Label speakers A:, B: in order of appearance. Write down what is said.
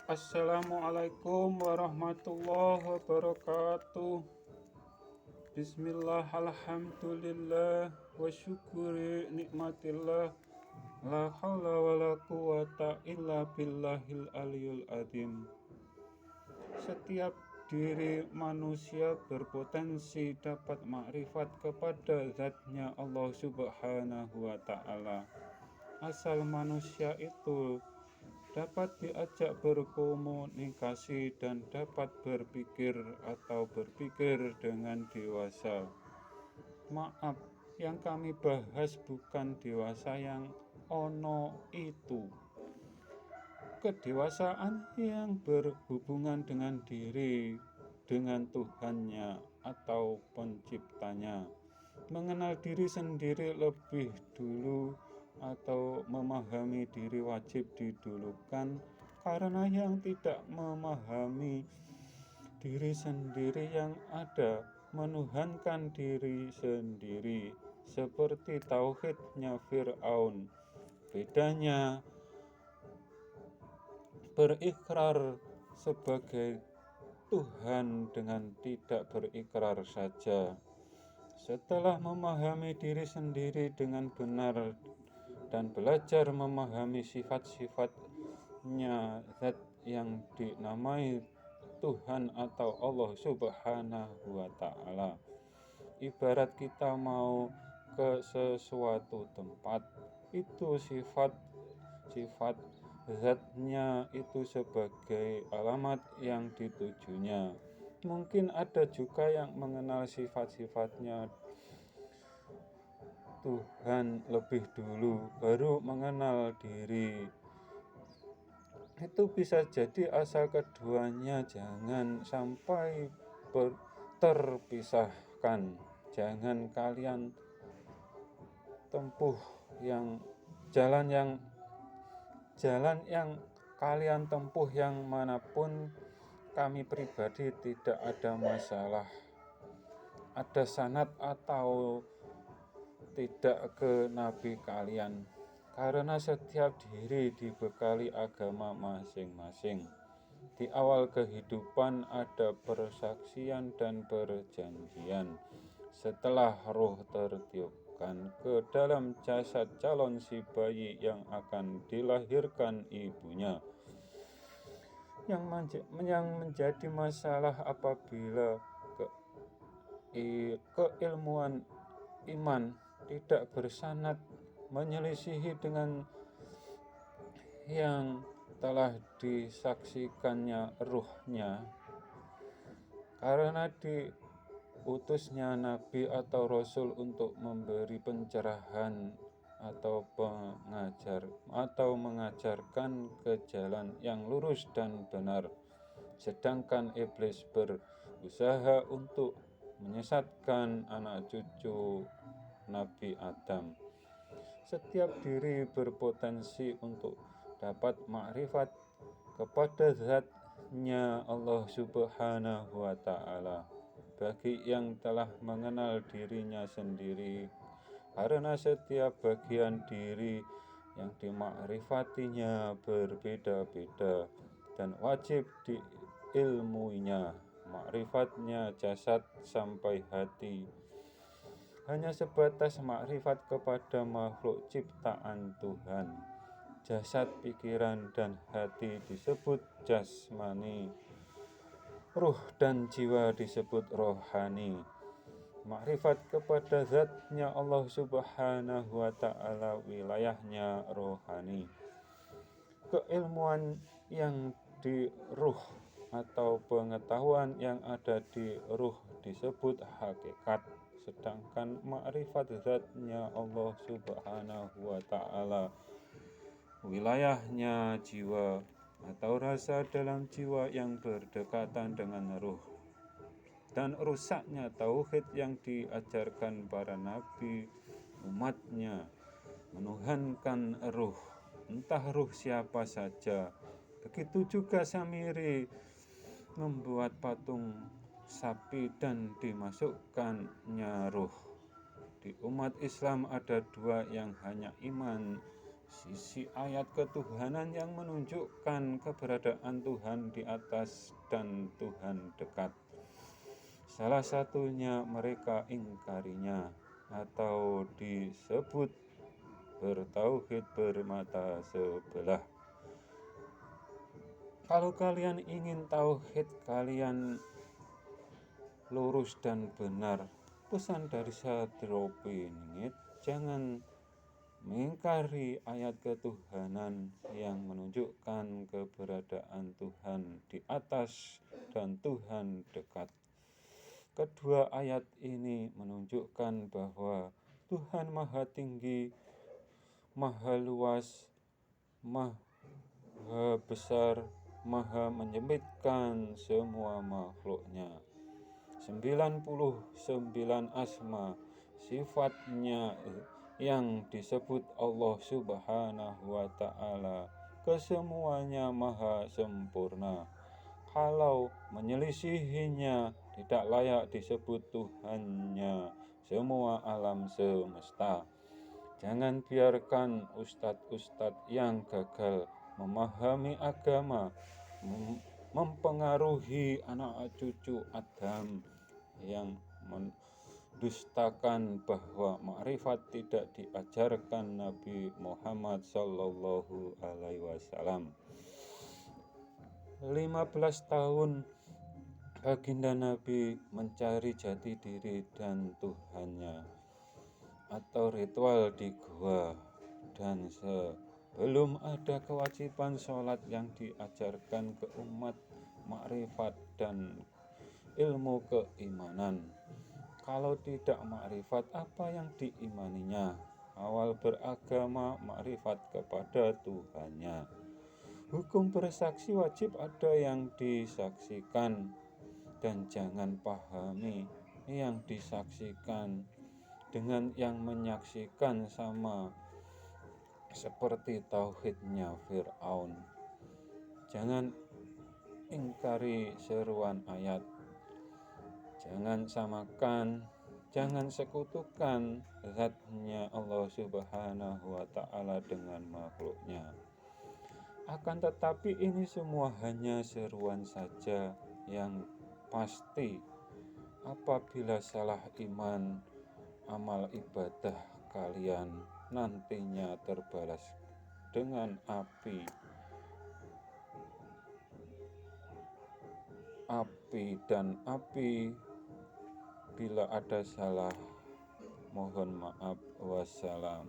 A: Assalamualaikum warahmatullahi wabarakatuh. Bismillah, alhamdulillah, wa syukuri nikmatillah. La haula wa la quwata illa billahil aliyul azim. Setiap diri manusia berpotensi dapat makrifat kepada zatnya Allah subhanahu wa ta'ala. Asal manusia itu dapat diajak berkomunikasi dan dapat berpikir atau berpikir dengan dewasa. Maaf, yang kami bahas bukan dewasa yang ono itu. Kedewasaan yang berhubungan dengan diri, dengan Tuhannya atau penciptanya. Mengenal diri sendiri lebih dulu atau memahami diri wajib didulukan, karena yang tidak memahami diri sendiri yang ada menuhankan diri sendiri, seperti tauhidnya Fir'aun. Bedanya berikrar sebagai Tuhan dengan tidak berikrar saja. Setelah memahami diri sendiri dengan benar dan belajar memahami sifat-sifatnya zat yang dinamai Tuhan atau Allah subhanahu wa ta'ala. Ibarat kita mau ke sesuatu tempat, itu sifat zatnya itu sebagai alamat yang ditujunya. Mungkin ada juga yang mengenal sifat-sifatnya Tuhan lebih dulu, baru mengenal diri. Itu bisa jadi asal keduanya jangan sampai terpisahkan. Jangan kalian tempuh jalan yang kalian tempuh yang manapun. Kami pribadi tidak ada masalah, ada sanad atau tidak ke nabi kalian, karena setiap diri dibekali agama masing-masing. Di awal kehidupan ada persaksian dan perjanjian. Setelah roh tertiupkan ke dalam jasad calon si bayi yang akan dilahirkan ibunya. Yang menjadi masalah apabila keilmuan iman tidak bersanad, menyelisihi dengan yang telah disaksikannya ruhnya, karena diutusnya nabi atau rasul untuk memberi pencerahan atau mengajarkan ke jalan yang lurus dan benar, sedangkan iblis berusaha untuk menyesatkan anak cucu Nabi Adam. Setiap diri berpotensi untuk dapat makrifat kepada zatnya Allah subhanahu wa ta'ala. Bagi yang telah mengenal dirinya sendiri, karena setiap bagian diri yang dimakrifatinya berbeda-beda dan wajib diilmuinya. Makrifatnya jasad sampai hati hanya sebatas makrifat kepada makhluk ciptaan Tuhan. Jasad, pikiran, dan hati disebut jasmani, ruh dan jiwa disebut rohani. Makrifat kepada zatnya Allah subhanahu wa ta'ala wilayahnya rohani. Keilmuan yang di ruh atau pengetahuan yang ada di ruh disebut hakikat, sedangkan makrifat zatnya Allah subhanahu wa ta'ala wilayahnya jiwa atau rasa dalam jiwa yang berdekatan dengan ruh. Dan rusaknya tauhid yang diajarkan para nabi umatnya menuhankan ruh, entah ruh siapa saja. Begitu juga Samiri membuat patung sapi dan dimasukkannya ruh. Di umat Islam ada dua yang hanya iman sisi ayat ketuhanan yang menunjukkan keberadaan Tuhan di atas dan Tuhan dekat. Salah satunya mereka ingkarinya atau disebut bertauhid bermata sebelah. Kalau kalian ingin tauhid kalian lurus dan benar, pesan dari Satrio-Piningit, jangan mengingkari ayat ketuhanan yang menunjukkan keberadaan Tuhan di atas dan Tuhan dekat. Kedua ayat ini menunjukkan bahwa Tuhan Maha Tinggi, Maha Luas, Maha Besar, Maha menyempitkan semua makhluknya. 99 asma sifatnya yang disebut Allah Subhanahu wa Ta'ala, kesemuanya maha sempurna. Kalau menyelisihinya, tidak layak disebut Tuhannya semua alam semesta. Jangan biarkan ustadz-ustadz yang gagal memahami agama mempengaruhi anak cucu Adam yang mendustakan bahwa makrifat tidak diajarkan Nabi Muhammad Sallallahu Alaihi Wasallam. 15 tahun baginda Nabi mencari jati diri dan Tuhannya, atau ritual di gua, dan sebelum ada kewajiban sholat yang diajarkan ke umat, makrifat dan ilmu keimanan. Kalau tidak makrifat, apa yang diimaninya? Awal beragama makrifat kepada Tuhannya. Hukum bersaksi wajib ada yang disaksikan, dan jangan pahami yang disaksikan dengan yang menyaksikan sama seperti tauhidnya Fir'aun. Jangan ingkari seruan ayat. Jangan samakan, jangan sekutukan zatnya Allah Subhanahu wa Ta'ala dengan makhluknya. Akan tetapi ini semua hanya seruan saja yang pasti. Apabila salah iman, amal ibadah kalian nantinya terbalas dengan api dan api. Bila ada salah, mohon maaf. Wassalam.